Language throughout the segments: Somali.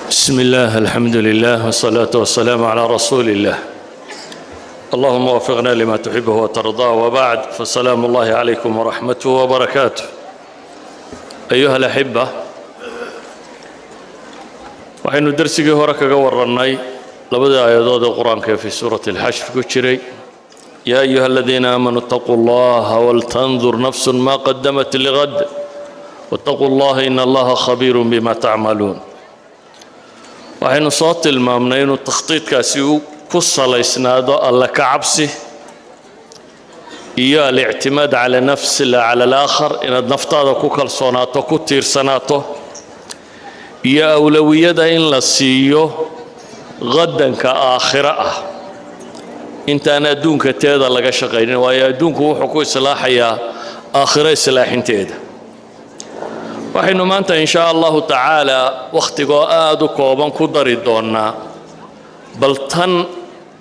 بسم الله الحمد لله والصلاة والسلام على رسول الله. اللهم وفقنا لما تحبه وترضاه، وبعد فالسلام الله عليكم ورحمته وبركاته. أيها الأحبة، وحين درسي هورك ورناي لبدا آيات القرآن في سورة الحشر كجري: يا أيها الذين آمنوا اتقوا الله ولتنظر نفس ما قدمت لغد واتقوا الله إن الله خبير بما تعملون. waxaynu soo tilmaamnay inuu takhtiidkaasi uu ku salaysnaado alla ka cabsi iyo al-i'timaad ala nafsi la ala al-aakhar, inaad naftaada ku kalsoonaato, ku tiirsanaato, iyo awlawiyada in la siiyo qadanka aakhira ah intaan adduunka teeda laga shaqaynin, waayo adduunku wuxuu ku islaaxayaa aakhira islaaxinteeda. waxaynu maanta in sha allahu tacaala wakhtigoo aad u kooban ku dari doonnaa bal tan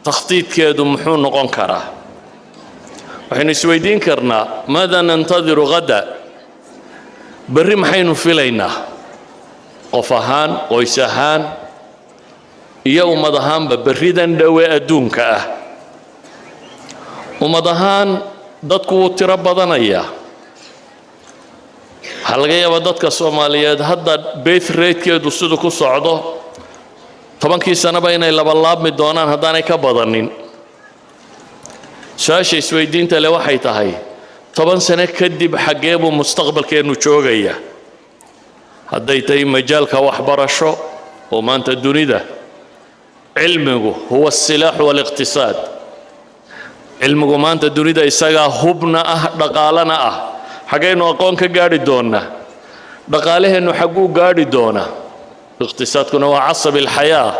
takhtiidkeedu muxuu noqon karaa. waxaynu isweydiin karnaa maada nantadiru hada, berri maxaynu filaynaa qof ahaan, qoys ahaan iyo ummad ahaanba berridan dhowe adduunka ah. ummad ahaan dadku wuu tiro badanayaa. waxaa laga yaabaa dadka Soomaaliyeed hadda birth rate-keedu siduu ku socdo 10kii sanaba inay labalaabmi doonaan haddaanay ka badanin. su-aasha isweydiinta leh waxay tahay 10 sano kadib xaggee buu mustaqbalkeennu joogaya? hadday tahay majaalka waxbarasho oo maanta dunida cilmigu huwa asilaax waliqtisaad, cilmigu maanta dunida isagaa hubna ah, dhaqaalana ah. xaggaynu aqoon ka gaadhi doonnaa? dhaqaalaheennu xagguu gaadhi doonaa? iqtisaadkuna waa casab alxayaa,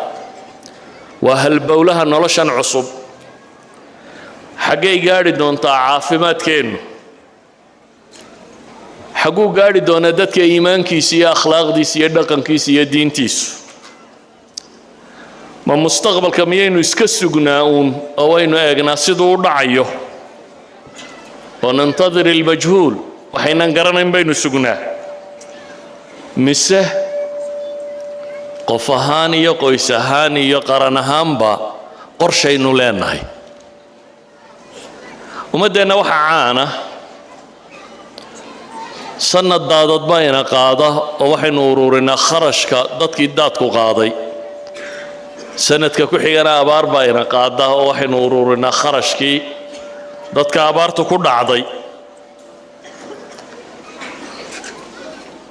waa halbowlaha noloshan cusub. xaggay gaadhi doontaa caafimaadkeennu? xagguu gaadhi doonaa dadka iimaankiisa iyo akhlaaqdiisa iyo dhaqankiisa iyo diintiisu? ma mustaqbalka miyaynu iska sugnaa uun oo waynu eegnaa siduu u dhacayo oo nantadir almajhuul, waxaynan garanayn baynu sugnaa? mise qof ahaan iyo qoys ahaan iyo qaran ahaanba qorshaynu leenahay? ummaddeenna waxaa caana sanad daadad baa ina qaada oo waxaynu ururinaa kharashka dadkii daadku qaaday. sanadka ku xigana abaar baa ina qaada oo waxaynu ururinaa kharashkii dadka abaartu ku dhacday.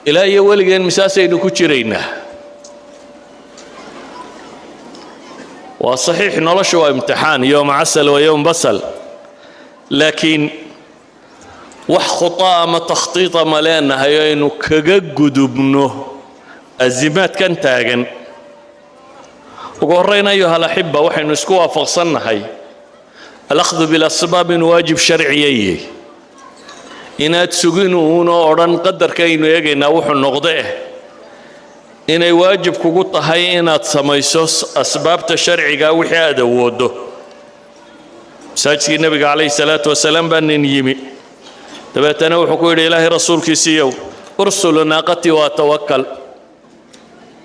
ilaa iyo weligeen misaasaynu ku jiraynaa? waa saxiix noloshu waa imtixaan, yowm casal wa yowm basal, laakiin wax khutaa ama takhtiita ma leenahay oo aynu kaga gudubno azimaadkan taagan. ugu horrayn ayuha alaxiba, waxaynu isku waafaqsannahay alakhdu bilasbaab inuu waajib sharciyaye. inaad sugin uunoo odhan qadarkaynu eegaynaa wuxuu noqde inay waajib kugu tahay inaad samayso asbaabta sharciga wixii aad awooddo. masaajidkii nebiga calayhi salaatu wasalaam baa nin yimi, dabeetana wuxuu ku yidhi ilaahay rasuulkiisiiyow, ursulu naaqatii waa tawakkal,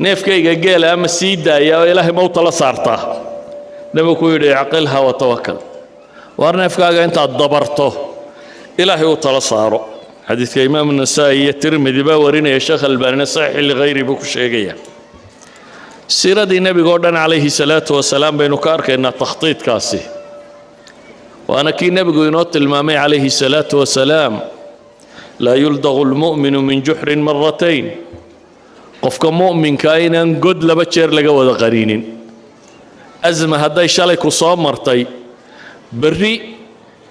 neefkayga geela ama sii daaya oo ilaahay ma u tala saartaa? nebigu ku yidhi icqilha wa tawakkal, waar neefkaaga intaad dabarto ilaahay u tala saaro. xadiidka imaam nasaa'i iyo tirmidi baa warinaya, sheekh albaanina saxiix ligayri buu ku sheegaya. siiradii nebiga oo dhan calayhi salaatu wasalaam baynu ka arkaynaa takhtiidkaasi. waana kii nebigu inoo tilmaamay calayhi salaatu wasalaam: laa yuldaqu lmu'minu min juxrin maratayn. qofka mu'minkaa inaan god 2 jeer laga wada qaniinin. asma hadday shalay ku soo martay, berri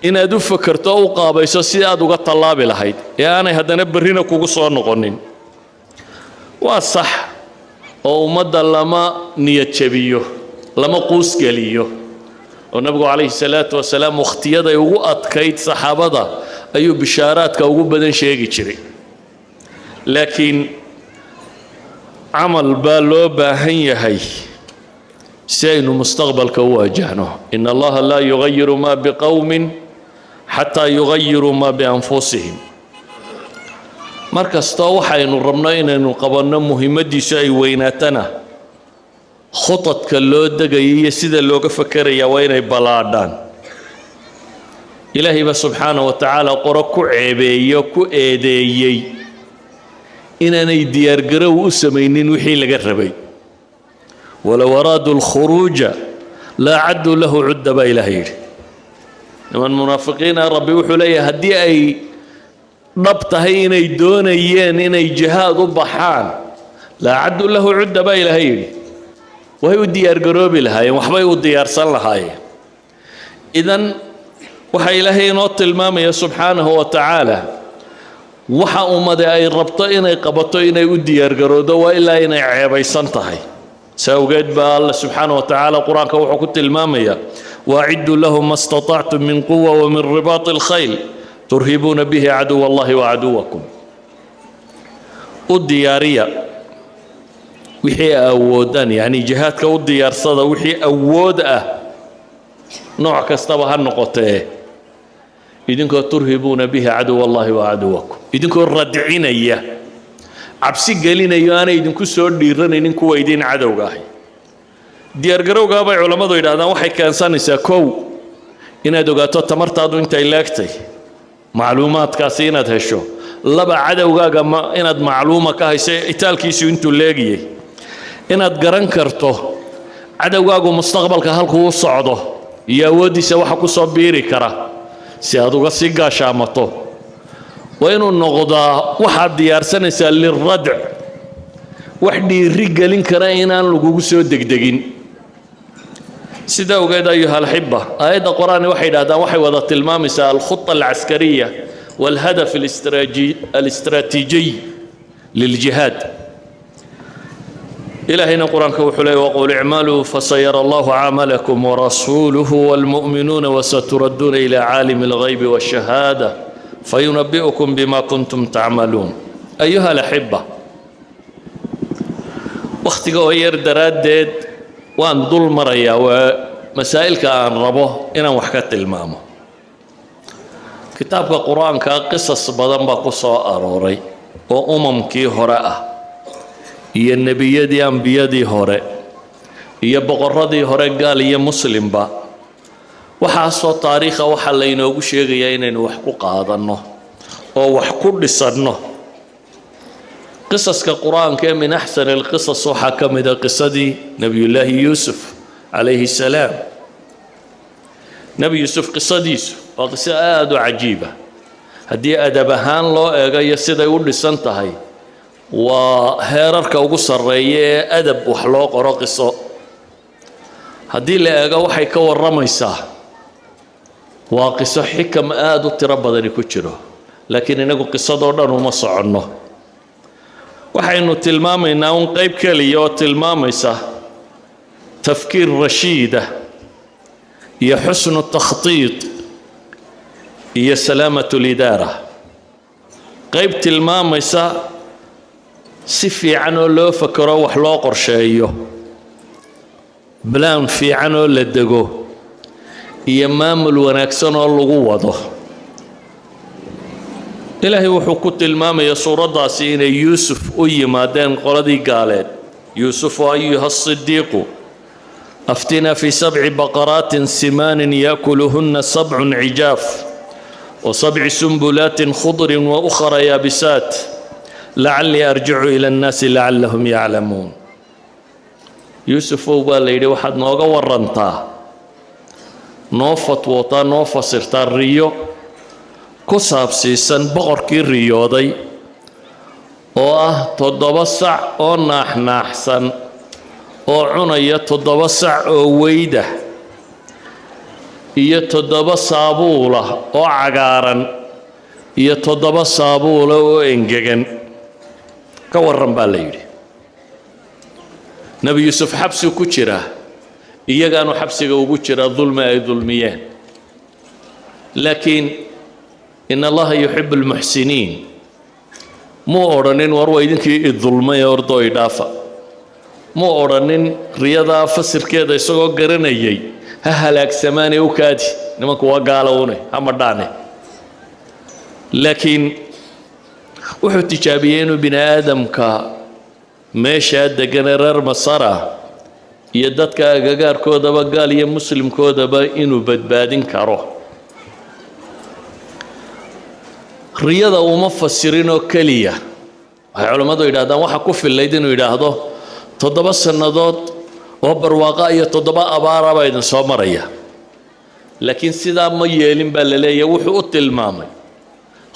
inaad u fakarto o u qaabayso si aad uga tallaabi lahayd, ee aanay haddana berrina kugu soo noqonin. waa sax oo ummadda lama niyad jabiyo, lama quusgeliyo. oo nabigu calayhi salaatu wasalaam wakhtiyaday ugu adkayd saxaabada ayuu bishaaraadka ugu badan sheegi jiray. laakiin camal baa loo baahan yahay si aynu mustaqbalka u waajahno. in allaha laa yugayiru ma biqowmin xataa yugayiruu maa bianfusihim. mar kastoo waxaynu rabno inaynu qabanno muhiimadiisu ay weynaatana خطط كاللو دقي يسيد اللوغ فكريا وين بلادان إلهي سبحانه وتعالى قرأ عيبي كو إيديي إنني ديار قروا أسمينين وحي لقربي ولو أرادوا الخروج لا عدوا له عدة إلهي لما المنافقين ربي وحلي هدي أي نبطه إني دونيين إني جهاد بحان لا عدوا له عدة إلهي وهي ديار قروبي لهاي وحبي ديار صلهاي إذن وحي إلهي نوت المامي سبحانه وتعالى وحا أمد أي ربط إني قبط إني ديار قروده وإلا إني عيبي سنتهي سأوجد الله سبحانه وتعالى قرآن كوحو كنت المامية وأعدوا لهم ما استطعتم من قوة ومن رباط الخيل ترهبون به عدو الله وعدوكم الديارية وحي أودان يعني جهاتك الديار صدا وحي أود نوع كستبها النقطة إذنكم ترهبون به عدو الله وعدوكم إذنكم ردعين إياه عبسي قالين أيانا إذنكم سور ديران إذنكم ويدين عدو قاهي ديار قرو قابي علماء ذو إذا وحي كانسان يساكو إنا دوغاتو تمرتادو انت إلاكتي معلومات كاسينة هشو لبا عدو قاقا إنا معلومة كاهي إتال كيسو انتو لاقيي إنا قران كرتو عدو قاقو مستقبل كهالكو الصعدو يا ودي سوحكو صبيري كرا سيادو قصيقا شامتو وإنو النغضاء واحد ديار سنسا للردع وحدي رجالين كراينان لقوقو سو دقدقين سيدا وقيد أيها الحبة آيات القرآن وحيد هذا وحي وضع المامسة الخطة العسكرية والهدف الاستراتيجي للجهاد إلى هنا القرآن كوحلي وقول اعملوا فسيرى الله عملكم ورسوله والمؤمنون وستردون إلى عالم الغيب والشهادة فينبئكم بما كنتم تعملون أيها الأحبة وقت غير درادد وان ظل مريا ومسائل كان ربه إنا وحكت المامو كتاب القرآن كقصص بدن بقصة أروري كي هراء هي النبي دي أنبياء دي هراء هي بقردي هراء قال هي مسلم با وحاسو تاريخ وحلينا وشيغيين وحكو قادنه أو وحكو لسنه قصص كقرآن كان من أحسن القصص وحكم إذا قصدي نبي الله يوسف عليه السلام نبي يوسف قصديس وقصة عجيبة هدي أدبهان الله إيجا يسيدا يقول لسنتهي وهيرارك وقصر ريه أدب وحلاق وراقصة هدي اللي إيجا وحي كور رميساه وقصة حكم تربى ذلك كتشره لكن إنه قصة دورنا وما صعنه waxaynu tilmaamaynaa un qayb kaliya oo tilmaamaysa tafkiir rashiida iyo xusnu takhtiid iyo salaamatu lidaara qayb tilmaamaysa si fiican oo loo fakaro wax loo qorsheeyo plan fiican oo la dego iyo maamul wanaagsan oo lagu wado إلهي وحكوت المام يا سورة سين يوسف أي مادين قردي قالت يوسف أيها الصديق أفتنا في 7 بقرات سمان يأكلهن 7 عجاف و7 سنبلات خضر وأخرى يابسات لعلي أرجع إلى الناس لعلهم يعلمون يوسف وبالي واحد نوغا ورنتا نوفت وطا نوفا سرتا الريو كساب سيسن بقركي رياضي تضبصع نحسن عنية تضبصع ويده يتضبصع بوله عقارا يتضبصع بوله انجغن كورن بالليل نبي يوسف حبسه كجرا إيجانو حبسه وكجرا ظلم أي ظلميان لكن إن الله يحب المحسنين مو أورنين وروا يدينكي الظلم يوردو إضافة مو أورنين رياضة فسر كذا يسوق قرنيي هلاك سماني وكادي نمك وقالوني همداني لكن وحو تجابيين بن آدم كا ماشا دقنرر مصارا iyo dadka agagaarkoodaba gaal iyo muslimkoodaba inuu badbaadin karo. riyada uma fasirinoo keliya waxay culammadu yidhaahdaan waxa ku fillayd inuu yidhaahdo 7 sannadood oo barwaaqa iyo 7 abaara baa idin soo maraya, laakiin sidaa ma yeelin baa la leeyahay. wuxuu u tilmaamay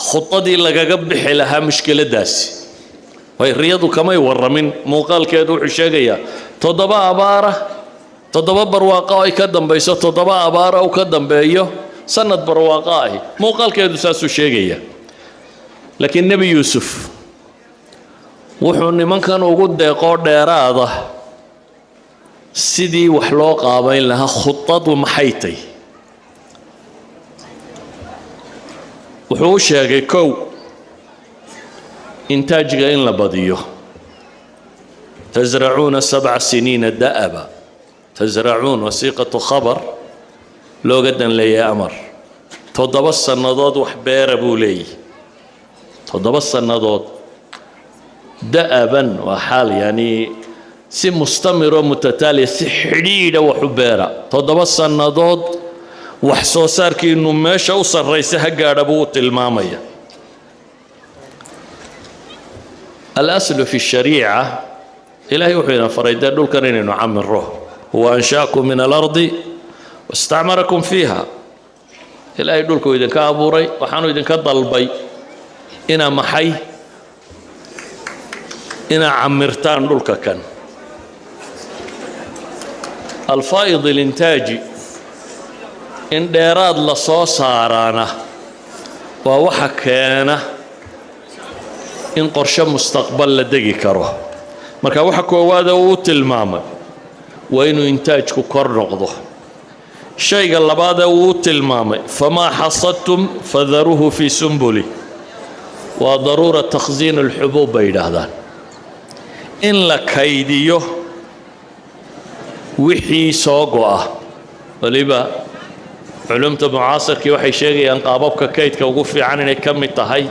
khudadii lagaga bixi lahaa mushkiladaasi. way riyadu kamay warramin, muuqaalkeedu wuxuu sheegayaa 7 abaara 7 barwaaqa oo ay ka dambayso 7 abaara oo ka dambeeyo sanad barwaaqa ahi. muuqaalkeedu saasuu sheegaya. laakiin nebi yuusuf wuxuu nimankan ugu deeqoo dheeraada sidii wax loo qaabayn lahaa. khudadu maxay tahay? wuxuu u sheegay kow intaajga in la badiyo. tasracuuna 7 siniina da'aba. tasracuun wasiiqatu khabar looga dan leeyahay amar. 7 sannadood wax beera buu leeyahy. 7 sannadood da'aban waa xaal yani si mustamiro mutataaliya si xidhiidha wax u beera. 7 sannadood wax soo saarkiinu meesha u sarraysa ha gaadha buu u tilmaamaya. alaslu fi shariica ilaahay wuxuu ina faray dee dhulkan inaynu camiro. huwa anshaakum min alardi wastacmarakum fiiha. ilaahay dhulkuu idinka abuuray, waxaanu idinka dalbay inaa maxay inaa camirtaan dhulka kan. alfaa'id alintaaji in dheeraad la soo saaraana waa waxa keena in qorshe mustaqbal la degi karo. marka waxa koowaad uu tilmaamay waa inuu intaajku kor noqdo. shayga labaad uu tilmaamay famaa xasadtum fadaruhu fi sumbuli waa daruura takhziin alxubuub bay yidhaahdaan. in la kaydiyo wixii soo go'a. waliba culumta mucaasirkii waxay sheegayaan qaababka kaydka ugu fiican inay ka mid tahay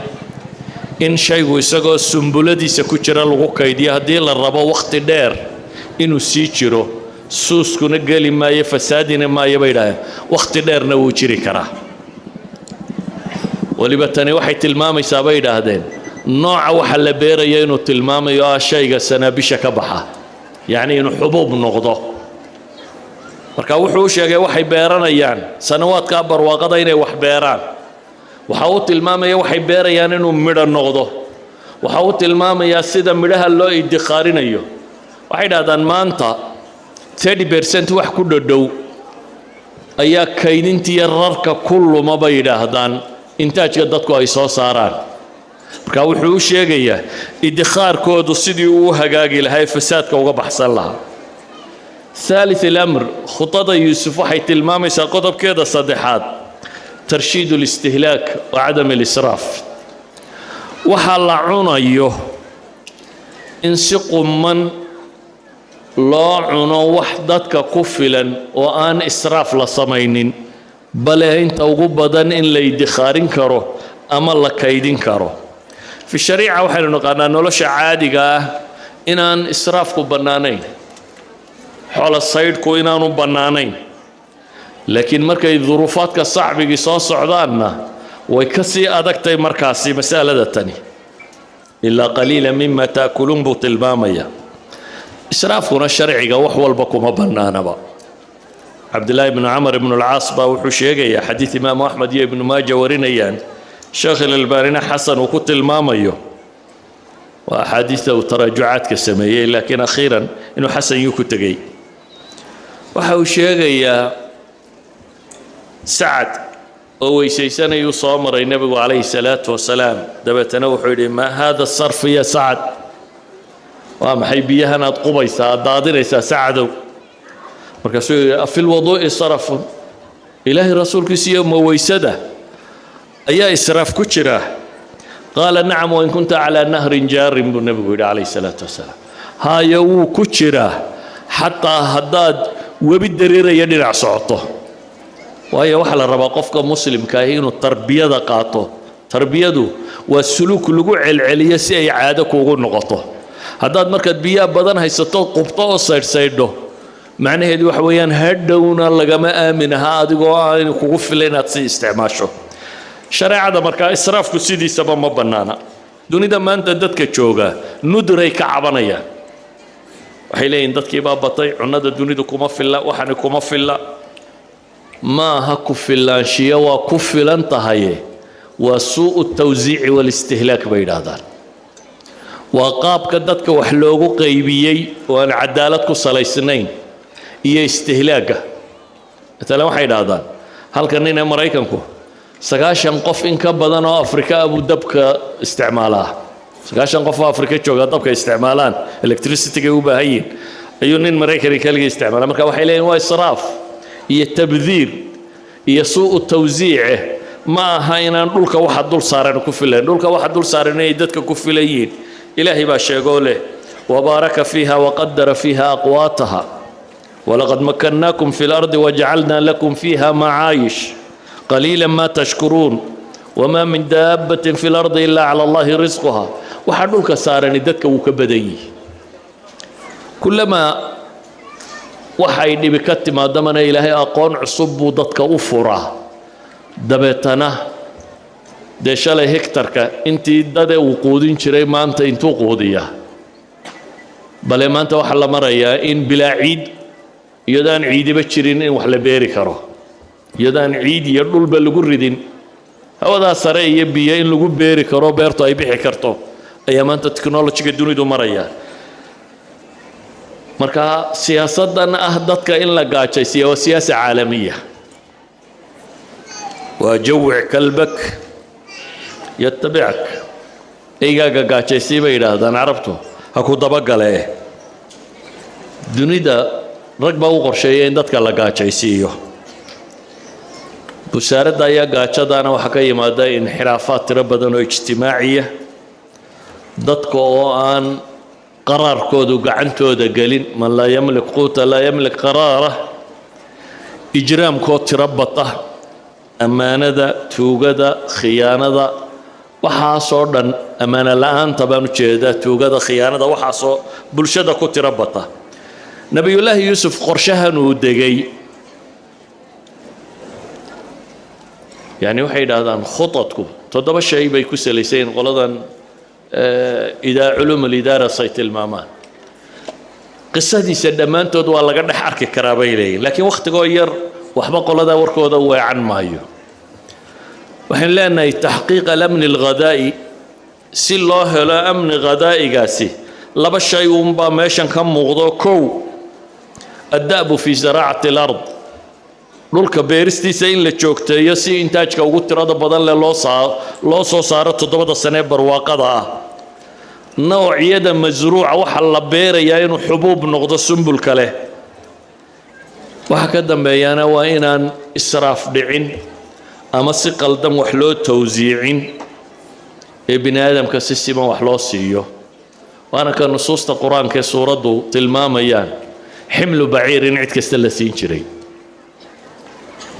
in shaygu isagoo sumbuladiisa ku jira lagu kaydiyo. haddii la rabo wakhti dheer inuu sii jiro, suuskuna geli maayo, fasaadina maayo bay yidhahdeen, wakhti dheerna wuu jiri karaa. waliba tani waxay tilmaamaysaa bay yidhaahdeen nooca waxa la beeraya inuu tilmaamayo shayga sanaabisha ka baxa, yacni inuu xubuub noqdo. marka wuxuu sheegay waxay beeranayaan sanawaadka barwaaqada inay wax beeraan. waxa uu tilmaamaya waxay beerayaan inuu midho noqdo. waxa uu tilmaamayaa sida midhaha loo idikhaarinayo. waxay dhahdaan maanta 30% wax ku dhadhow ayaa kaydintiiyo rarka ku luma bay yidhaahdaan intaajka dadku ay soo saaraan. marka wuxuu u sheegayaa idikhaarkoodu sidii uu hagaagi lahaa fasaadka uga baxsan lahaa. ثالث الأمر خطة يوسف waxay tilmaamaysaa qodobkeeda saddexaad ترشيد الاستهلاك وعدم الإسراف. waxa la cunayo in si qumman loo cuno wax dadka ku filan oo aan israaf la samaynin, bale inta ugu badan in la idikhaarin karo ama la kaydin karo. fi shariica waxaynu naqaanaa nolosha caadiga ah inaan israafku bannaanayn, xoolo saydhku inaanu bannaanayn. laakiin markay duruufaadka sacbigii soo socdaanna way ka sii adagtay markaasi masalada tani. ilaa qaliila mima taakuluun buu tilmaamaya. israafkuna sharciga wax walba kuma bannaanaba. cabdillaahi ibnu camar ibnu alcaas baa wuxuu sheegayaa xadiid imaamu axmed iyo ibnu maaja warinayaan, sheekh ilalbaanina xasan uu ku tilmaamayo. waa axaadiista uu taraajucaadka sameeyey, laakiin akhiiran inuu xasan yuu ku tegey. waxa uu sheegayaa sacad oo weysaysanayuu soo maray nebigu calayhi salaatu wasalaam. dabeetana wuxuu yidhi maa haada sarf ya sacad, waa maxay biyahan aad qubaysaa aad daadinaysaa sacadow? markaasuu yidhi afi lwaduu'i sarafun, ilaahay rasuulkiisiiyo ma weysada ayaa israaf ku jira? qaala nacam wain kunta calaa nahrin jaarin buu nebigu yidhi calayhi salaatu wasalaam. haayo wuu ku jiraa xataa haddaad webi dareeraya dhinac socoto. waayo waxaa la rabaa qofka muslimka ahi inuu tarbiyada qaato. tarbiyadu waa suluuk lagu celceliyo si ay caado kuugu noqoto. haddaad markaad biyaha badan haysato qubto oo saydhsaydho macnaheedu waxa weeyaan hadhowna lagama aaminaha adigoo aan kugu filan inaad si isticmaasho shareecada markaa israafku sidiisaba ma bannaana dunida maanta dadka jooga nudray ka cabanayaan waxay leeyihiin dadkii baa batay cunnada dunidu kuma filla waxani kuma filla maaha ku filaanshiyo waa ku filan tahaye waa suu'u tawsiici walistihlaak bay yidhaahdaan waa qaabka dadka wax loogu qaybiyey oo aan cadaalad ku salaysnayn iyo istihlaaga matalan waxay yidhaahdaan halkan nin ee maraykanku 90 qof in ka badan oo afrika abu dabka isticmaalaa 90 qof oo afrika jooga dabka isticmaalaan electricity-ga u baahan yihiin ayuu nin maraykan kaliya isticmaalaa marka waxay leeyihiin waa israaf iyo tabdiir iyo suu'u tawsiice ma aha inaan dhulka waxa dul saaran ku filan dhulka waxa dul saaran ay dadka ku filayeen ilaahay baa sheegoo leh wabaaraka fiiha waqaddara fiiha aqwaataha walaqad makkannaakum fi lardi wajacalnaa lakum fiiha macaayish qaliilan ma tashkuruun wamaa min daabbatin fi lardi ilaa cala allahi risquha waxaa dhulka saarani dadka wuu ka badan yihi kullamaa waxay dhibi ka timaadamana ilaahay aqoon cusub buu dadka u furaa dabeetana dee shalay hektarka intii dade uu quudin jiray maanta intuu quudiyaa bale maanta waxaa la marayaa in bilaa ciid iyadaan ciidiba jirin in wax la beeri karo iyadaan ciid iyo dhulba lagu ridin hawadaa sare iyo biyo in lagu beeri karo beertu ay bixi karto ayaa maanta technology-ga dunidu maraya marka siyaasadan ah dadka in la gaajaysiyo waa siyaasa caalamiya waa jawic kalbak yatabicak eygaaga gaajaysii bay yidhaahdaan carabtu ha ku dabagalee dunida rag baa u qorsheeya in dadka la gaajaysiiyo busaaradda ayaa gaajadaana waxaa ka yimaada inxiraafaad tiro badan oo ijtimaaciya dadka oo aan qaraarkoodu gacantooda gelin man laa yamlik quuta laa yamlik qaraara ijraamkoo tiro bata ammaanada tuugada khiyaanada waxaasoo dhan ammaano la'aanta baan u jeedaa tuugada khiyaanada waxaasoo bulshada ku tiro bata nabiyullaahi yuusuf qorshahan uu degay يعني waxay yidhaahdaan khudadku 7 shay bay ku salayseen qoladan culum alidaara say tilmaamaan qisadiisa dhammaantood waa laga dhex arki karaa bay leeyihin laakiin wakhtigoo yar waxba qoladaa warkooda weecan maayo waxaan leenahay taxqiiq alamni alghadaa'i si loo helo amni ghadaa'igaasi 2 shay unbaa meeshan ka muuqdo kow adda'bu fi zaraacati alard dhulka beeristiisa in la joogteeyo si intaajka ugu tirada badan leh loo soo saaro 7 sane barwaaqada ah noocyada masruuca waxa la beerayaa inuu xubuub noqdo sumbulka leh waxa ka dambeeyana waa inaan israaf dhicin ama si qaldan wax loo tawsiicin ee bini aadamka si siman wax loo siiyo waana ka nusuusta qur-aanka ee suuraddu tilmaamayaan ximlu baciirin cid kasta la siin jiray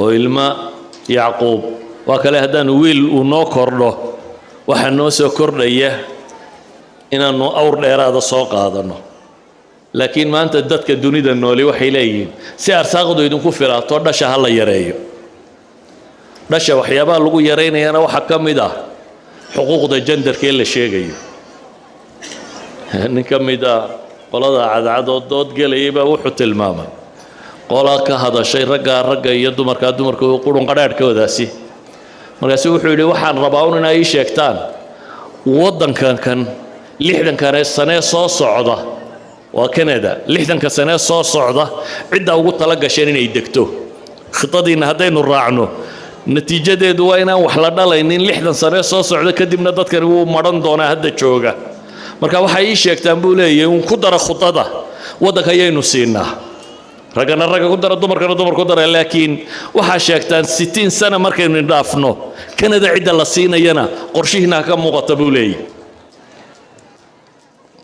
oo ilma yacquub waa kale haddaan wiil uu noo kordho waxaa noo soo kordhaya inaannu awr dheeraada soo qaadanno laakiin maanta dadka dunida nooli waxay leeyihiin si arsaaqdu idinku filaato dhasha ha la yareeyo dhasha waxyaabaha lagu yaraynayana waxaa ka mid ah xuquuqda jandarka ee la sheegayo nin ka mid ah qolada cadcadoo dood gelayay baa wuxuu tilmaamay qolaa ka hadashay ragga iyo dumarka qurun qadhaadhkoodaasi markaasi wuxuu yidhi waxaan rabaa un inay ii sheegtaan waddankan 60 sane soo socda waa Canada 60 sane soo socda cidda ugu tala gasheen inay degto khitadiina haddaynu raacno natiijadeedu waa inaan wax la dhalaynin 60 sane soo socda kadibna dadkani wuu maran doonaa hadda jooga marka waxay ii sheegtaan buu leeyahay un ku dara khutada waddanka ayaynu siinaa ragana ragga ku dara dumarkana dumar ku dara laakiin waxaa sheegtaan 60 sano markaynu dhaafno Canada cidda la siinayana qorshihiina ka muuqata buu leeyahay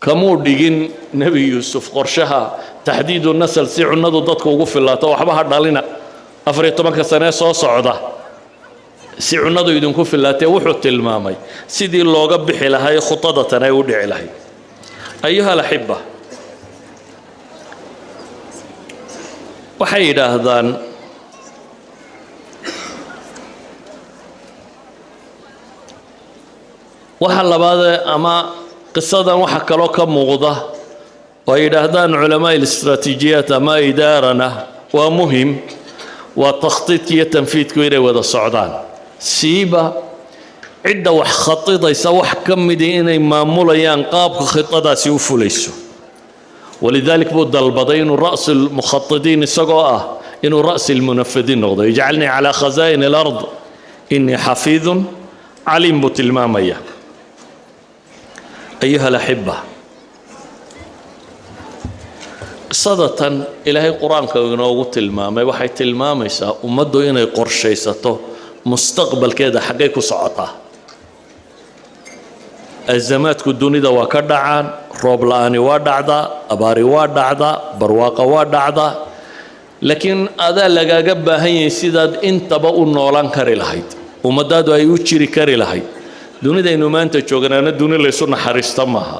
kamuu dhigin nabi yuusuf qorshaha taxdiidu nasl si cunnadu dadku ugu filaato waxba ha dhalina 14 sano soo socda si cunnadu idinku filaatay wuxuu tilmaamay sidii looga bixi lahay khutadatan ay u dhici lahay ayuha alahibba waxay yidhaahdaan waxa labaad ama qisadan waxa kaloo ka muuqda oo ay yidhaahdaan culamaa الاستراتيجيات ama idaarana waa muhim waa takhطiidka iyo tanfiidku inay wada socdaan siiba cidda wax khatidaysa wax ka midi inay maamulayaan qaabka khidadaasi u fulayso ولذلك buu dalbaday inuu رأس المخططين isagoo ah inuu رأس المنفذين noqdo يجعلني على خزائن الأرض إني حفيظ عليم buu tilmaamaya أيها الأحبة قصة إلهي قرآن كونوغو تلمامي وحي تلمامي سا ومدو إني قرشي ستو مستقبل كده حقيقو سعطا الزمات كدوني دا وكدعان روب لاني وادعدا أباري وادعدا برواقة وادعدا لكن هذا لقا قبا هي سيداد انت بقو النولان كاري لهيد ومدادو أيو تشيري كاري لهيد دوني دا إنو ما انت جوغنانا دوني اللي سونا حريستا ماها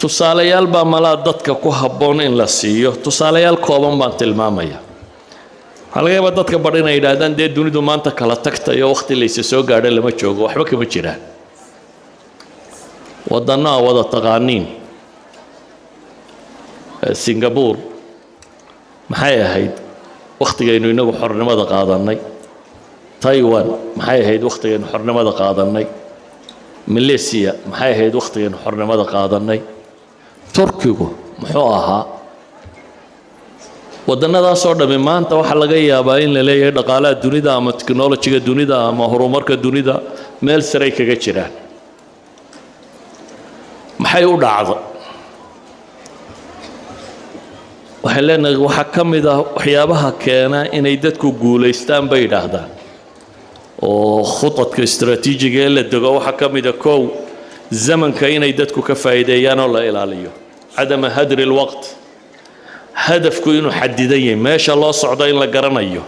tusaalayaal baa malaa dadka ku habboon in la siiyo tusaalayaal kooban baan tilmaamaya waxaa laga yaabaa dadka badh inay yidhaahdaan dee dunidu maanta kala tagtayo wakhti laysa soo gaadho lama joogo waxba kama jiraan waddanno aa wada taqaaniin singapore maxay ahayd wakhtigaynu inagu xornimada qaadannay taiwan maxay ahayd wakhtigaynu xornimada qaadannay malaysia maxay ahayd wakhtigaynu xornimada qaadannay turkigu muxuu ahaa wadannadaasoo dhammi maanta waxaa laga yaabaa in la leeyahay dhaqaalaha dunida ama teknolojiga dunida ama horumarka dunida meel saray kaga jiraan maxay u dhacda waxay leenahay waxaa ka mid ah waxyaabaha keena inay dadku guulaystaan bay yidhaahdaan oo khudadka istaraatiijiga ee la dego waxaa ka mid a kow zamanka inay dadku ka faa'iideeyaan oo la ilaaliyo cadama hadri lwaqt hadafku inuu xadidan yahay meesha loo socdo in la garanayo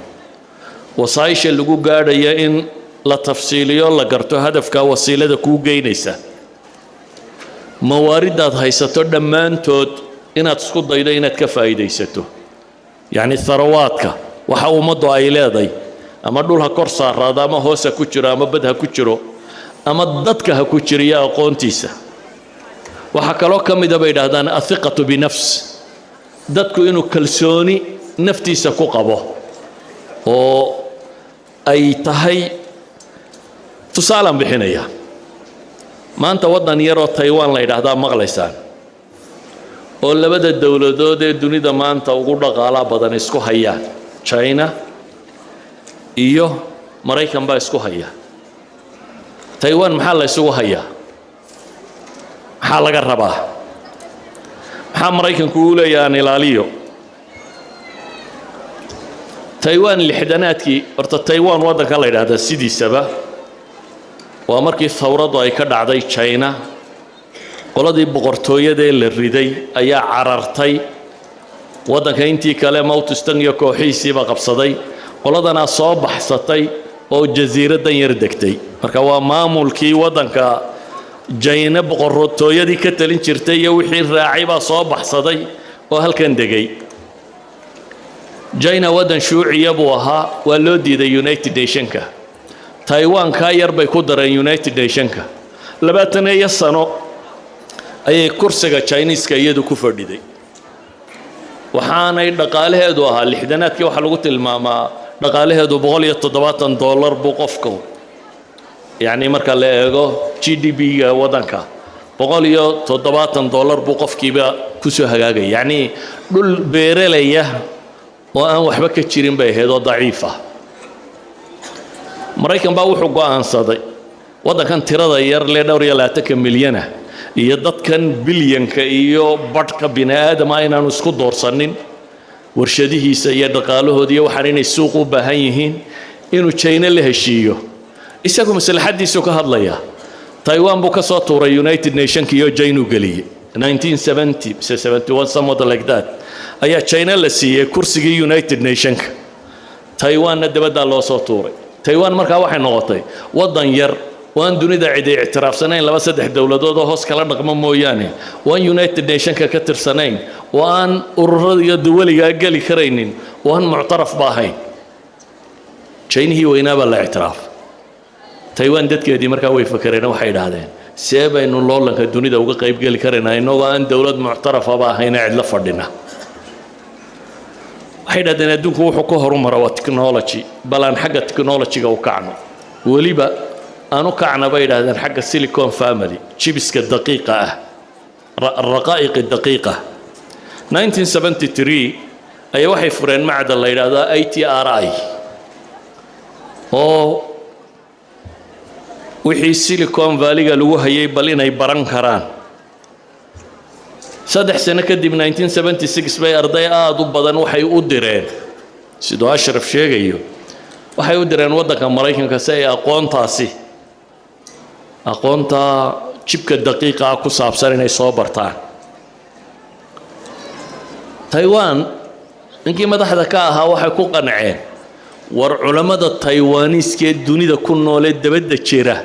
wasaa'isha lagu gaadhaya in la tafsiiliyo la garto hadafka wasiilada kuu geynaysa mawaariddaad haysato dhammaantood inaad isku daydo inaad ka faa'iidaysato yacni tharawaadka waxa ummaddu ay leedahay ama dhul ha kor saaraado ama hoos ha ku jiro ama bad ha ku jiro ama dadka ha ku jiriyo aqoontiisa waxaa kaloo ka mida bay yidhaahdaan athiqatu binafs dadku inuu kalsooni naftiisa ku qabo oo ay tahay tusaalaan bixinaya maanta waddan yaroo taiwan la yidhaahdaa maqlaysaan oo labada dowladood ee dunida maanta ugu dhaqaalaha badan isku hayaan china iyo maraykan baa isku haya taiwan maxaa la isugu hayaa maxaa laga rabaa maxaa maraykanku uu leeyahay aan ilaaliyo taiwan lixdanaadkii horta taiwan waddanka la yidhaahdaa sidiisaba waa markii thawradu ay ka dhacday china qoladii boqortooyadee la riday ayaa carartay waddanka intii kale mawtistan iyo kooxihiisiiba qabsaday qoladanaa soo baxsatay oo jasiiraddan yar degtay marka waa maamulkii waddanka jayna boqortooyadii ka talin jirtay iyo wixii raacay baa soo baxsaday oo halkan degay jayna waddan shuuciya buu ahaa waa loo diiday united nationka taiwan kaa yar bay ku dareen united nationka 20 sano ayay kursiga Chinese-ka iyadu ku fadhiday waxaanay dhaqaalaheedu ahaa lixdanaadkii waxa lagu tilmaamaa dhaqaalaheedu $170 buu qofku يعني marka la eego GDP-ga wadanka $170 buu qofkiiba ku soo hagaagay yani dhul beeralaya oo aan waxba ka jirin bay ahayd oo daciif ah Maraykan baa wuxuu go'aansaday wadankan tirada yar lee dhowr iyo 20 milyan ah iyo dadkan bilyanka iyo badhka bini'aadam aynan isku doorsanin warshadihiisa iyo dhaqaalahoodii iyo waxaan inay suuq u baahan yihiin inuu China la heshiiyo isagu maslaxadiisu ka hadlaya Taiwan buu ka soo tuuray United Nations iyo China galiyay 1970 71 somewhat like that ayaa China la siiyay kursigii United Nations Taiwan dibadda loo soo tuuray Taiwan markaa waxay noqotay wadan yar وان دونيدا عدي اعتراف سنين لما سدح دولة دو هوس كلا نقمة موياني وان يونايتد نيشن ككتر سنين وان أوراديا دولي قالي كرينين وان معترف باهين شين هي وينابا الاعتراف تايوان دتك دي مركا way fakareen waxa ay dhahdeen seeba inuu loolanka dunida uga qayb gali kareenaa inoo aan dawlad muctaraf ah ahayn cid la fadhina waxay dhahdeen adduunku wuxuu ka horumaraa waa technology balan xagga technology-ga u kacno waliba aanu kacna bay dhahdeen xagga Silicon Family chipiska daqiiqa ah الرقائق الدقيقة 1973 ay waxay fureen macdal la yiraahdo ITRI oo wixii Silicon Valley-ga lagu hayay bal inay baran karaan 3 sano kadib 1976 bay arday aad u badan waxay u direen sidoo Ashraf sheegayo waxay u direen waddanka Mareykanka si ay aqoonta chipka daqiiqa ah ku saabsan inay soo bartaan Taiwan inkii madaxda ka ahaa waxay ku qanceen war culimada Taiwanese dunida ku nool ee dabadda jira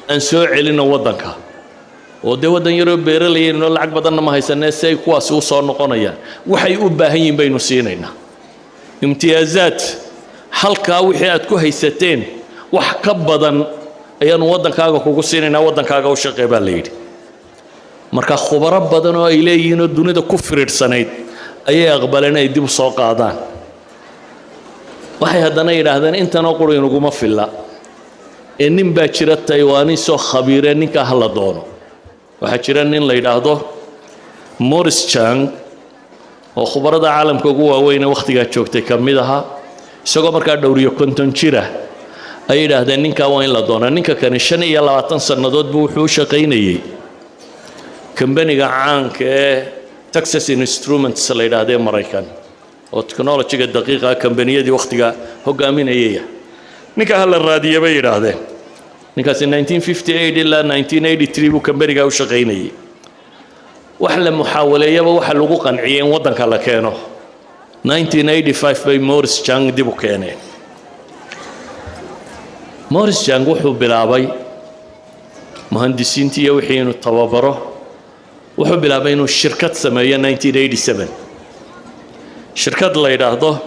aan soo celino waddanka oo de waddan yar oo beeraleeyeen oo lacag badan ma haysanay say kuwaas u soo noqonayaan waxay u baahan yihiin baynu siinaynaa imtiyaazaad halka wixii aad ku haysateen wax ka badan ayaan waddankaaga kugu siinaynaa waddankaaga u shaqeey baa leeyahay marka khubaro badan oo ay leeyihiin oo dunida ku firiirsanayd ayay aqbaleen ay dib u soo qaadaan waxay haddana yiraahdeen intan oo qori inaguma filla ee nin baa jira Taiwanese oo khabiire ninka hala doono waxa jira nin la yiraahdo Morris Chang oo khubarada caalamka ugu waaweyn ee waqtiga joogtay kamid aha isagoo markaa dhowriyo konton jira ay yiraahdeen ninka waa in la doono ninka kan 25 sanadood buu wuxuu shaqaynayay kambaniga caanka ee Texas Instruments la yiraahdo Mareykan oo technology-ga daqiiqa kambaniyadii waqtiga hogaaminayay ninka hal raadiyo bay yiraahdeen ninkaas 1958 ilaa 1983 buu kambaniga u shaqaynayay wax la muxaawaleeyaba waxa lagu qanciyay in waddanka la keeno 1985 bay Morris Chang dib u keeneen Morris Chang wuxuu bilaabay muhandisiintii iyo wixii inuu tababaro wuxuu bilaabay inuu shirkad sameeyo 1987 shirkad la yiraahdo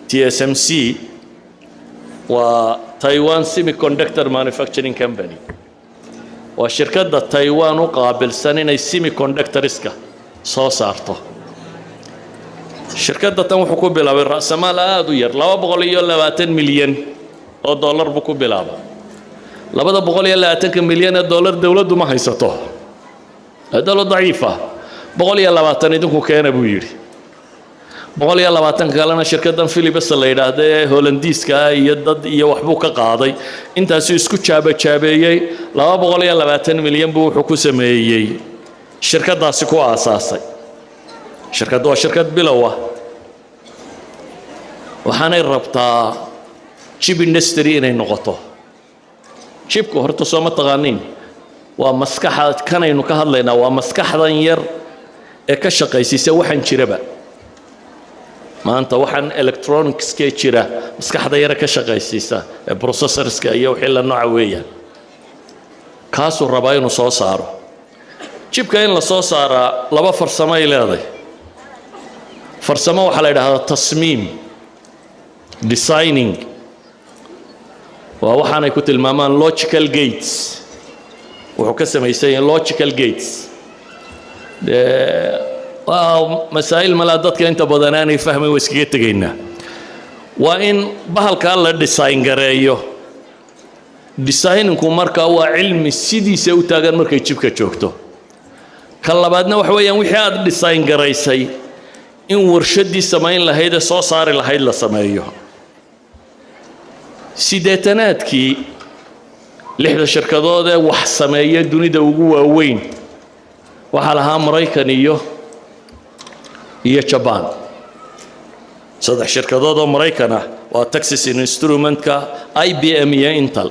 TSMC waa Taiwan Semiconductor Manufacturing Company waa shirkadda Taiwan u qaabilsan inay semiconductorska soo saarto shirkadda tan wuxuu ku bilaabay raasamaal aad u yar 220 milyan oo dollar buu ku bilaabay 220 milyan oo dollar dawladdu ma haysato هذا ضعيفة بقول يلا باتني دونكو كأنا بويري بقول يلا باتن كلنا شركة فيليبس اللي هذا هولنديس كا يدد يوحبوك قاضي أنت سيسكت شابة لا بقول يلا باتن مليون بو حكومة سمية شركة داسكو أساسي شركة بلوة وحنا الربطة شيب اندستري إنه نقطة شيب كهرت صومة تغانين ومسكحة كان ينكهر لنا ومسكحة ير كشقة يسوي وحن شربة ما أنت وحن إلكترونيكس كشرة مسكحة ير كشقة يسيسا بروسيسور سكاية وحلا نوعية كاسو الرباين وصوصار شيب كاين لصوصار لبا فرسما إلى هذا فرسما وحلا هذا تصميم ديزاينينج ووحنا يكتب المامان لوجيكال جيتس وحكسم يسين logical gates مسائل ملادات كأنت بدناني فهمي وسكيت تجينا وإن بحال كلا ديزاين جرايو ديزاين كم مركا هو علم السيدي سو تاجر مركا يجيب كشوكتو كلا بعدنا وحوي يوم واحد ديزاين جرايسي إن ورشة دي سماين لهيدا صار لهيدا لسمايو سيداتنات كي لحد الشركات وحسمية دوني دوجوا وين وحالها أمريكان إياه يابان صدق شركات أمريكانا وتكساس إنسترومنت كا IBM يا إنتل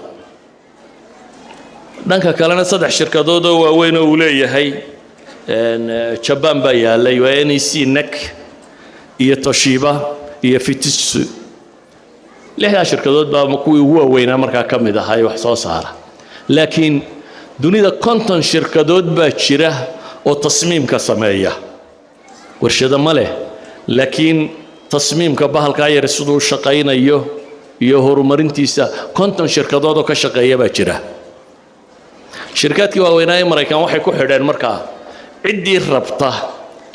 دانك كلنا صدق شركات وين ولاية هاي يابان بيا لا NEC نك يا توشيبا يا فيتسو lixdaa shirkadood baa kuwii ugu waaweynaa markaa ka mid ahaa wax soo saara laakiin dunida 50 shirkadood baa jira oo tasmiimka sameeya warshado ma leh laakiin tasmiimka bahalka yar sidoo shaqaynayo iyo horumarintiisa 50 shirkadood oo ka shaqeeya baa jira shirkadkii waaweynaa ee Mareykan waxay ku xidheen markaa ciddii rabta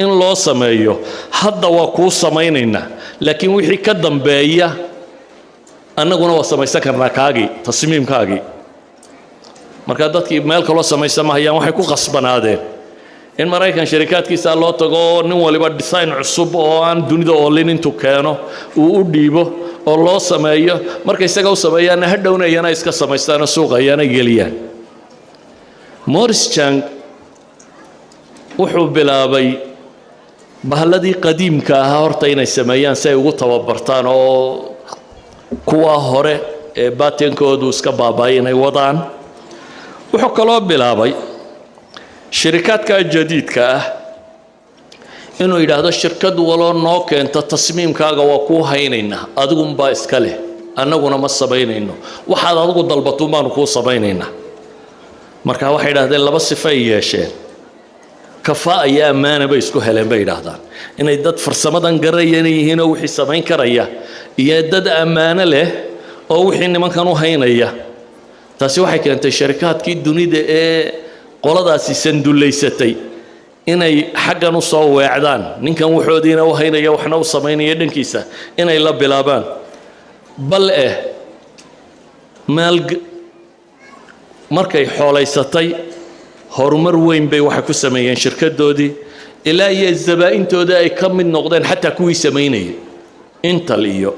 in loo sameeyo hadda waa ku sameeynayna laakiin wixii ka dambeeya annaguna waa samaysan karnaa kaagi tasmiimkaagi marka dadkii meel kale samaysan ma hayaan waxay ku qasbanaadeen in Mareykan shirkadkiisa loo tago nin waliba design cusub oo aan dunida oolin intuu keeno uu u dhiibo oo loo sameeyo markay isaga u sameeyaan hadhownayana iska samaystaan suuqayana geliyaan Morris Chang wuxuu bilaabay bahladii qadiimka ah horta inay sameeyaan si ay ugu tababartaan oo kuwa hore ee baatenkoodu iska baabay inay wadaan wuxuu kaloo bilaabay shirkadka jadiidka ah inuu yiraahdo shirkad waloo noo keenta tasmiimkaaga waa ku haynayna adigun baa iska leh annaguna ma sameynayno waxaad adigu dalbato baan ku sameynayna marka waxay yiraahdeen laba sifay yeesheen kafaa iyo amaana bay isku heleen bay yiraahdaan inay dad farsamadan garayeen yihiin oo wixii sameyn karaya iyo dad amaana leh oo wixii nimankan u haynaya taasi waxay keentay shirkadkii dunida ee qoladaasi sanduleysatay inay xaggan u soo weecdaan ninkan wuxoodiina u haynaya waxna u sameynaya dhankiisa inay la bilaabaan bal markay xoolaysatay horumar weyn bay waxa ku sameeyeen shirkadoodii ilaa iyo zabaa'intooda ay ka mid noqdeen xataa kuwii sameynayay Intel iyo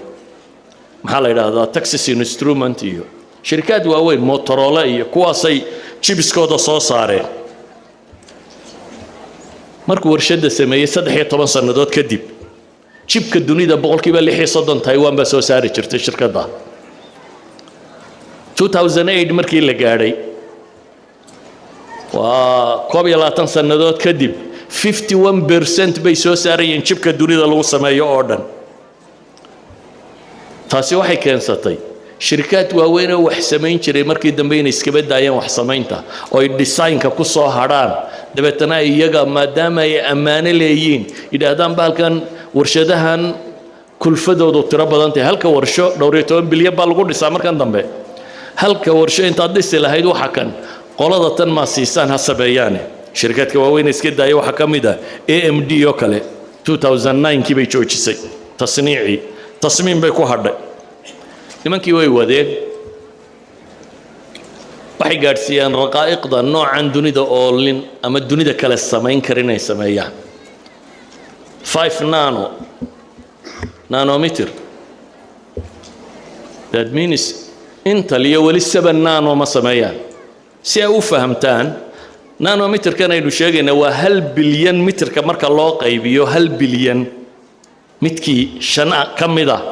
maxaa la yiraahdaa Texas Instrument iyo shirkad waaweyn Motorola iyo kuwaasay chipskooda soo saareen markuu warshada sameeyay 13 sanadood kadib chipka dunida boqolkiiba 60 Taiwan ba soo saari jirtay shirkadda 2008 markii la gaaray waa 12 sanadood kadib 51% bay soo saarayeen chipka dunida lagu sameeyo oo dhan taasi waxay keensatay shirkad waaweyn oo wax sameyn jiray markii dambe inay iska badaayeen wax sameynta oo ay designka ku soo hadhaan dabeetana iyaga maadaama ay amaano leeyihiin idaadan baalkan warshadahan kulfadoodu tiro badan tahay halka warsho 12 bilyan baa lagu dhisaa markan dambe halka warsho inta dhisi lahayd waxa kan qolada tan ma siisaan ha sabeeyaan shirkadka waaweyn iska daayay waxa kamid ah AMD oo kale 2009 kii bay joojisay tasmiim bay ku hadhay nimankii way wadeen waxay gaarsiiyeen raqaa'iqda noocan dunida oolin ama dunida kale sameyn karin ay sameeyaan 5 nanometer that means Intel iyo wali 7 nano ma sameeyaan si ay u fahamtaan nanometer kan aynu sheegayna waa 1 bilyan mitirka marka loo qaybiyo 1 bilyan midkii shan ka mid ah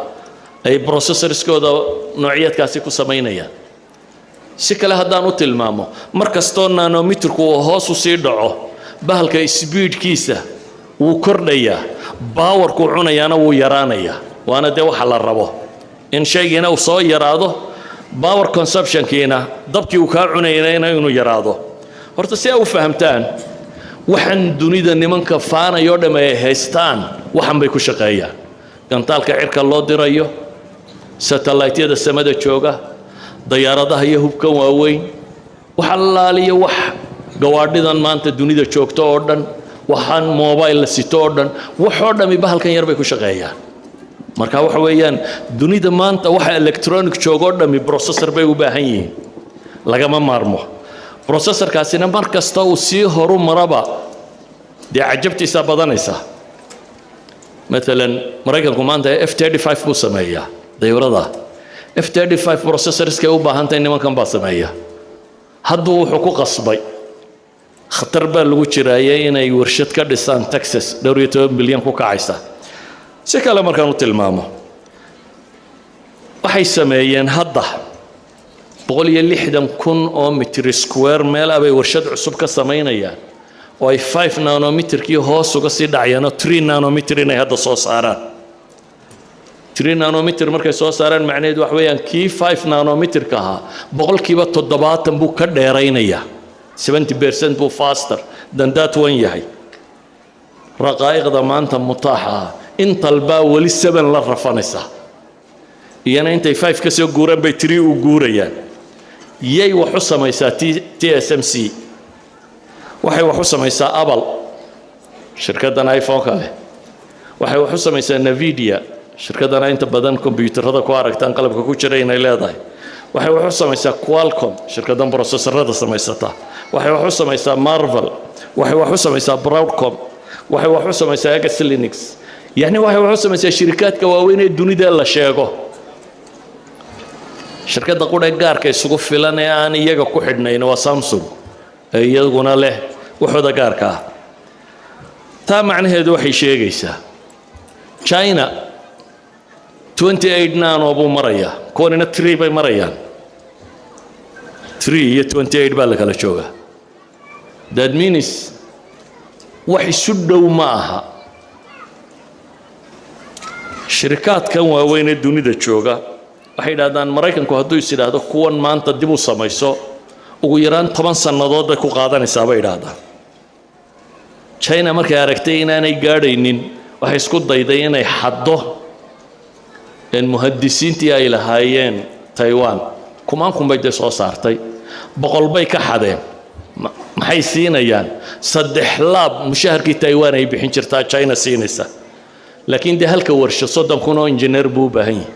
ay processorskooda noocyadkaasi ku sameynayaan si kale haddaan u tilmaamo markastoo nanometerku uu hoos u sii dhaco bahalka speedkiisa wuu kordhayaa powerku cunayaana wuu yaraanayaa waana dee waxa la rabo in shaygiina uu soo yaraado power consumptionkiina dabkii uu kaa cunayna inuu yaraado horta si ay u fahamtaan waxaan dunida nimanka faanayo dham ay haystaan waxan bay ku shaqeeyaan gantaalka cirka loo dirayo satellite-yada samada jooga diyaaradaha iyo hubkan waaweyn waxa laaliyo wax gawaadhidan maanta dunida joogto oo dhan waxaan mobile la sito oo dhan waxoo dhami bahalkan yar bay ku shaqeeyaan marka waxa weeyaan dunida maanta waxa electronic joogo dhami processor bay u baahan yihiin lagama maarmo processorkaasina markasta uu sii horu maraba dee cajabtiisa badanaysa مثلا maraykanku maanta F35 buu sameeyaa dayuurada F35 processors ka u baahan tahay nimankan baa sameeya hadduu wuxuu ku qasbay khatar baa lagu jiraayay inay warshad ka dhisaan Texas 12 bilyan ku kacaysa si kale markaan u tilmaamo waxay sameeyeen hadda 160,000 oo mitir square meel abay warshad cusub ka sameynayaan oo ay 5 nanometer kii hoos uga sii dhacayaan 3 nanometer inay hadda soo saaraan 3 nanometer markay soo saaraan macnaheedu wax weeyaan kii 5 nanometer ka ahaa boqolkiiba 70 buu ka dheeraynayaa 70% buu faster than that one yahay raqaa'iqda maanta mutaaxa inta baa wali 7 la rafanaysa iyana intay 5 ka soo guuraan bay 3 u guurayaan yay wax u samaysaa TSMC waxay wax u samaysaa Apple shirkaddan iPhone ka leh waxay wax u samaysaa Nvidia shirkaddan inta badan kombiyuutarada ku aragtaan qalabka ku jira inay leedahay waxay wax u samaysaa Qualcomm shirkaddan processorada samaysata waxay wax u samaysaa Marvell waxay wax u samaysaa Broadcom waxay wax u samaysaa Exlinux yani waxay wax u samaysaa shirkadka waaweyn ee dunida la sheego shirkadda qudhe gaarka isugu filan ee aan iyaga ku xidhnayn waa Samsung iyaguna leh waxooda gaarka ah taa macnaheedu waxay sheegaysaa China 28 nano buu marayaa kuwanina 3 bay marayaan 3 iyo 28 baa la kala joogaa that means wax isu dhow ma aha shirkadkan waaweyn ee dunida jooga waxay yiraahdaan Mareykanku hadduu is yiraahdo kuwan maanta dib u samayso ugu yaraan 10 sanadood bay ku qaadanaysaa bay yiraahdaan China markay aragtay inaanay gaadhaynin waxay isku dayday inay xaddo in muhaddisiintii ay lahaayeen Taiwan kumaan bay soo saartay boqol bay ka xadeen maxay siinayaan 3 laab mushaharkii Taiwan ay bixin jirtaa China siinaysa laakiin de halka warsho 30,000 oo injineer buu u baahan yahay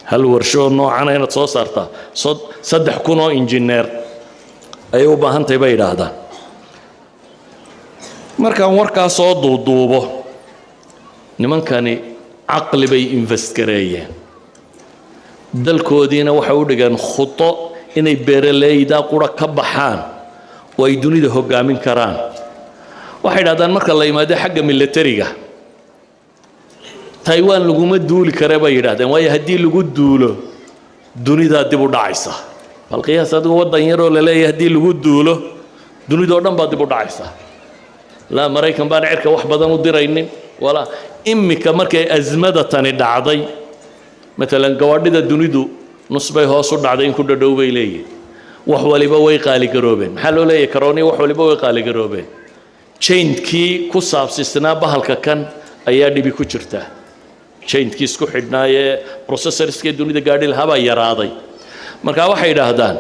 hal warsho noocan ay soo saartaa 3,000 oo injineer ay u baahan tahay bay yiraahdaan markaan warkaas soo duuduubo nimankani caqli bay invest gareeyeen dalkoodiina waxa u dhigan khuto inay beeraleyda qura ka baxaan oo ay dunida hogaamin karaan waxay yiraahdaan marka la yimaado xagga militariga Taiwan laguma duuli kare bay yiraahdeen waayo haddii lagu duulo dunida dib u dhacaysa bal qiyaas adigu wadan yar oo la leeyahay haddii lagu duulo dunida oo dhan baa dib u dhacaysa la Mareykan baan cirka wax badan u diraynin wala imika markay azmada tani dhacday مثلا gawaadhida dunidu nus bay hoos u dhacday in ku dhadhow bay leeyihiin wax waliba way qaali garoobeen maxaa loo leeyahay karooni wax waliba way qaali garoobeen chainkii ku saabsisnaa bahalka kan ayaa dhibi ku jirta chainkii isku xidhnaayee processorskii dunida gaadhi lahaa baa yaraaday marka waxay yiraahdaan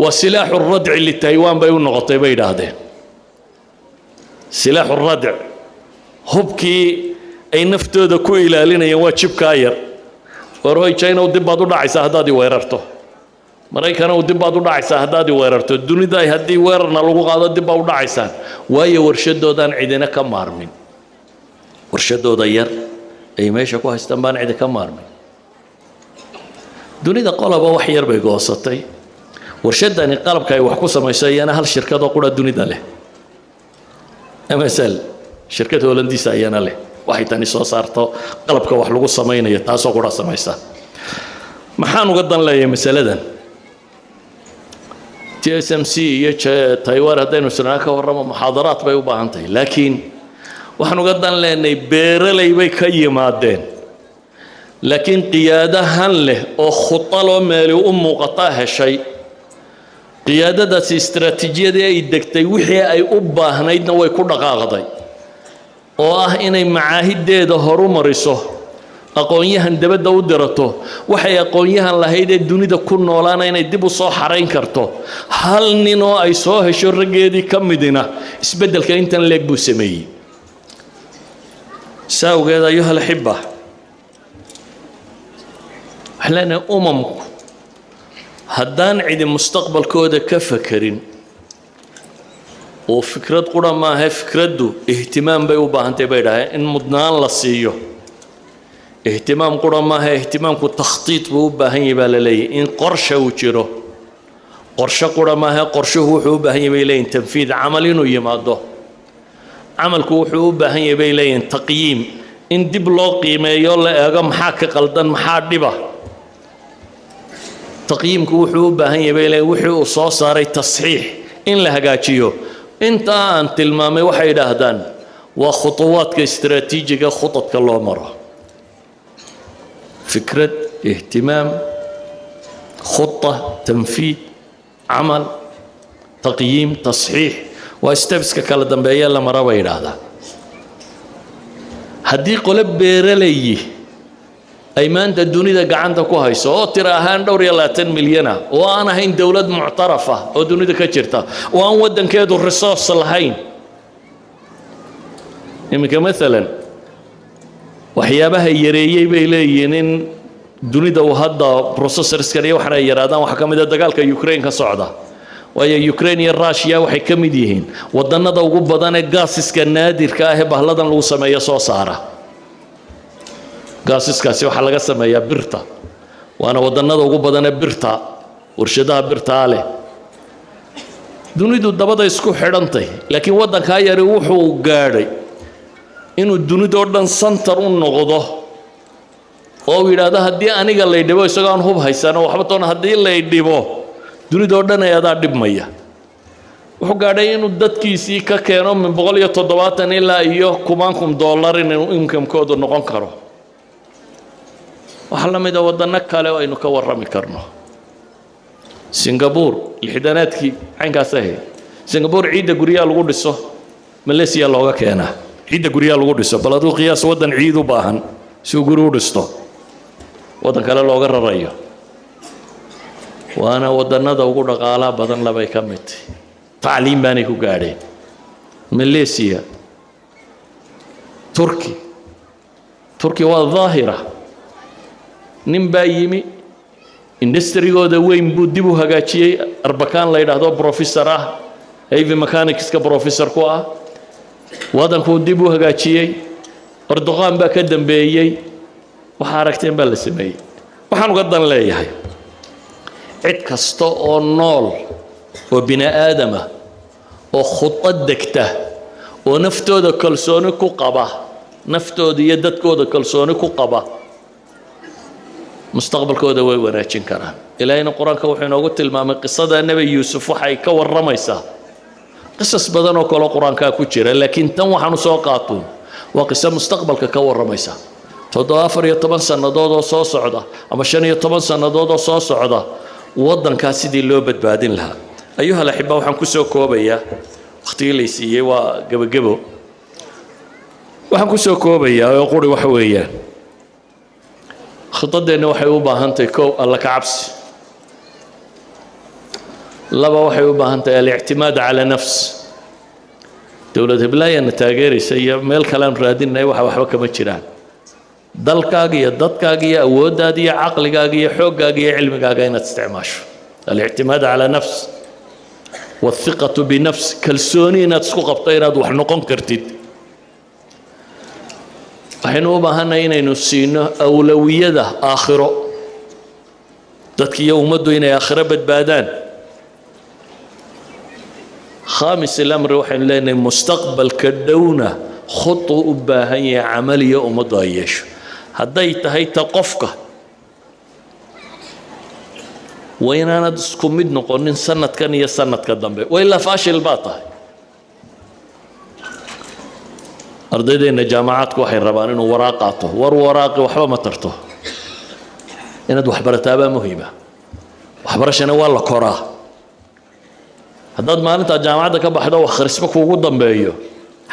waa silaaxu radci li Taiwan bay u noqotay bay yiraahdeen silaaxu radci hubkii ay naftooda ku ilaalinayeen waa chipka yar warhoy China u dib baad u dhacaysaa haddaad weerarto Mareykan u dib baad u dhacaysaa haddaad weerarto dunida ay haddii weerarna lagu qaado dib baad u dhacaysaan waayo warshadoodan cidina ka maarmin warshadooda yar ay meesha ku haystaan baan cid ka maarmin dunida qolaba wax yar bay goosatay warshadani qalabka ay wax ku samaysayana hal shirkad oo qura dunida leh MSL shirkad Hollandiisa ayana leh waxay tani soo saarto qalabka wax lagu sameeyo taasoo qura samaysa maxaan uga dan leeyahay masaladan TSMC iyo Taiwan haddaynu sanaa ka warramo muxaadaraad bay u baahan tahay laakiin waxaan uga dan leenahay beeraley bay ka yimaadeen laakiin qiyaadahan leh oo khutalo meel u muuqata heshay qiyaadadaas istiraatiijiyada ay degtay wixii ay u baahnaydna way ku dhaqaaqday oo ah inay macaahideeda horumariso aqoonyahan dabadda u dirato waxay aqoonyahan lahayd ee dunida ku noolaana inay dib u soo xarayn karto hal nin oo ay soo hesho raggeedii ka midina isbeddelka intan leeg buu sameeyey saawgeed ayuha alxibba waxlana umamku haddaan cidi mustaqbalkooda ka fakerin oo fikrad qura maaha fikraddu ihtimaam bay u baahantay bay dhahay in mudnaan la siiyo ihtimaam qura maaha ihtimaamku takhtiit buu u baahan yahay baa la leeyahay in qorshe uu jiro qorshe qura maaha qorshuhu wuxuu u baahan yahay bay leeyihin tanfiid camal inuu yimaado camalku wuxuu u baahan yahay bay leeyihin taqyiim in dib loo qiimeeyo la eego maxaa ka qaldan maxaa dhiba taqyiimku wuxuu u baahan yahay bay leeyihin wixii uu soo saaray tasxiix in la hagaajiyo inta aan tilmaamay waxay yidhaahdaan waa khutuwaadka istiraatiijiga khudadka loo maro فكرة، اهتمام، خطة، تنفيذ، عمل، تقييم، تصحيح، وستبس كلا دنبيا لما ربى هذا هدي قلب بيرلي أيمان الدنيا ده قاعدة كويسة أو ترى هان دور يلا 10 مليون وأنا هين دولة معترفة أو دنيا كشرتها وأنا ودن كده الرصاص الهين يمكن مثلا وحيابها يريي بيلينين دنيا ده وهذا بروسيسور سكري وحنا يرادان وحكم ده دجال كيوكرين كصعدة ويا يوكرين الراشيا وحكم ديهن ودنا ده وجود بدن الجاسس كنادر كاهب هلادن لو سمية صارة جاسس كاسي وحلا سمية برتا وأنا ودنا ده وجود بدن برتا ورشدها برتا عليه دنيا ده بدأ يسكو حرنتي لكن ودن كاي يروح وقاري إنه الدنيا ده ودن سنتر النقطة أو يراده هدي أنا قال لي دبوا يسقون هو بهيسانه وحبطون هدي اللي يدبوا دنيا ده ودن يا دار دب مية وحقاري إنه دت كيسي كأنه من بقولي التضباط إلا إياه كمانكم دولار إنه إنكم كودو نقون كرو وحلا ميدا ودنا كله إنه كورم كرنه سنغافور الحدانات كي عين كاسه سنغافور عيد غوريا لو دسو ماليزيا لوغا كينا عيد غوريا لو دسو بلادو قياس ودن عيد باهن سو غورو دستو ودن كلا لوغا ررايو وانا ودنada ugu dhaqaalaha badan labay ka mid تعليم baan ku gaadhay ماليزيا تركي waa ظاهرة nin baa yimi industrigooda weyn buu dib u hagaajiyay arbakaan la yiraahdo professor ah heavy mechanics ka professor ku ah wadanku dib u hagaajiyay Erdogan baa ka dambeeyay waxa aragteen baa la sameeyay waxaan uga dan leeyahay cid kasta oo nool oo bini aadama oo khudad degta oo naftooda kalsooni ku qaba naftooda iyo dadkooda kalsooni ku qaba mustaqbalkooda way wanaajin karaan ilaahayna quraanka wuxuu inoogu tilmaamay qisada nabi yuusuf waxay ka waramaysaa qisas badan oo kale quraanka ku jira laakiin tan waxaanu soo qaatay waa qisa mustaqbalka ka waramaysa 14 sanadood oo soo socda ama 15 sanadood oo soo socda wadanka sidii loo badbaadin lahaa ayuha laxiba waxaan ku soo koobayaa waqtiga la siiyay waa gabagabo waxaan ku soo koobayaa oo qori wax weeyaan خطتنا waxay u baahantahay koow alla ka cabsi laba waxay u baahantahay al-i'timaad ala nafs dawlad heblaayana taageeraysa iyo meel kale aan raadinay waxba kama jiraan dalkaaga iyo dadkaaga iyo awooddaada iyo caqligaaga iyo xooggaaga iyo cilmigaaga inaad isticmaasho al-i'timaad ala nafs والثقة بنفس كالسوني inaad isku qabto inaad wax noqon kartid waxaynu u baahannahay inaynu siino awlawiyada aakhiro dadka iyo ummaddu inay aakhiro badbaadaan khaamis al-amr waxaynu leenahay mustaqbalka dhowna khutu u baahan yahay camaliyo ummaddu ay yeesho hadday tahay ta qofka waynaanad isku mid noqonin sanadkan iyo sanadka dambe way la faashil baa tahay ardaydeena jaamacadku waxay rabaan inuu waraaq qaato waraaqi waxba ma tarto inaad wax barataaba muhiima waxbarashana waa la koraa haddaad maalinta jaamacadda ka baxdo wax akhrisba kuugu dambeeyo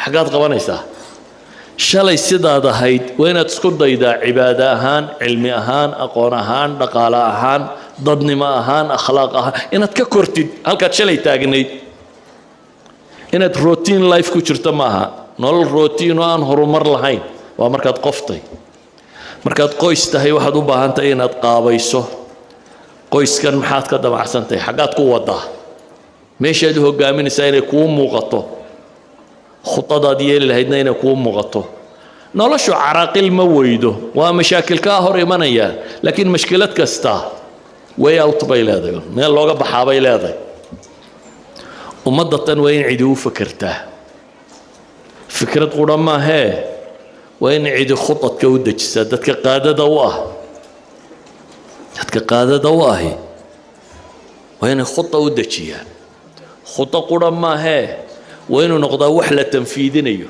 xagaad qabanaysaa shalay sidaad ahayd waa inaad isku daydaa cibaado ahaan cilmi ahaan aqoon ahaan dhaqaale ahaan dadnimo ahaan akhlaaq ahaan inaad ka kortid halkaad shalay taagnayd inaad routine life ku jirto maaha nolol routine oo aan horumar lahayn waa markaad qoftay markaad qoys tahay waxaad u baahan tahay inaad qaabayso qoyskan maxaad ka damacsantahay xagaad ku wadaa meeshaad u hogaaminaysaa inay kuu muuqato khutadaad yeeli lahaydna inay kuu muuqato noloshu caraaqil ma weydo waa mashaakil kaa hor imanaya laakiin mashkilad kasta way out bay leedahay meel looga baxaa bay leedahay ummadda tan waa in cidi u fakartaa fikrad qura maahee waa in cidi khudadka u dejisaa dadka qaadada u ahi waa inay khuda u dejiyaan khuda qura maahee waa inuu noqdaa wax la tanfiidinayo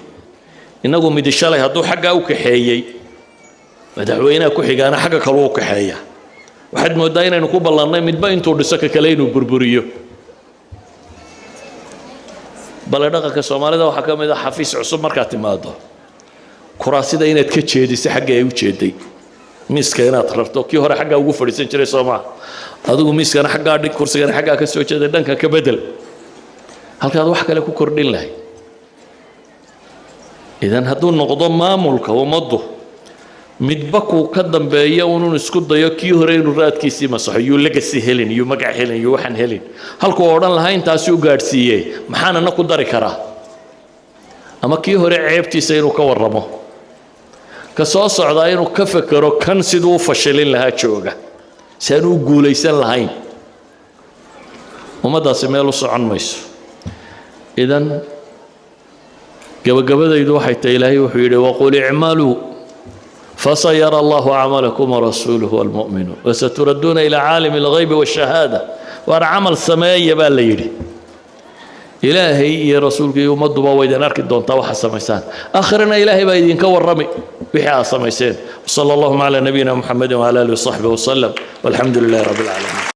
inagu midi shalay hadduu xaggaa u kaxeeyey madaxweynaha ku xigaana xagga kale uu kaxeeya waxaad moodaa inaynu ku ballanay midba intuu dhiso ka kale inuu burburiyo bal dhaqanka Soomaalida waxa kamid ah xafiis cusub marka timaado kuraasida inaad ka jeediso xagga ay u jeeday miiska inaad rarto kii hore xagga ugu fadhiisan jiray Soomaa adigu miiskana xagga dhig kursigana xagga ka soo jeeday dhanka ka bedel halkaad wax kale ku kordhin lahayd idan hadduu noqdo maamulka ummaddu midba ku ka dambeeya inuu isku dayo kii hore inuu raadkiisii masaxo yuu legacy helin yuu magac helin yuu waxan helin halkuu odhan lahaa intaasi u gaadhsiiyey maxaana ku dari karaa ama kii hore ceebtiisa inuu ka warramo ka soo socdaa inuu ka fakaro kan siduu u fashilin lahaa jooga si aan u guulaysan lahayn ummadaasi meel u socon mayso idan gabagabadaydu waxay tahay ilaahay wuxuu yidhi waqul icmaluu فسيرى الله عملكم ورسوله والمؤمنون وستردون إلى عالم الغيب والشهادة وأنا عمل سماية بالليل إلهي يا رسولك يوم الضبا وإذا نركض دون طوح السميسان آخرنا إلهي بأيدين كور رمي بحياة السميسان وصلى الله على نبينا محمد وعلى آله وصحبه وسلم والحمد لله رب العالمين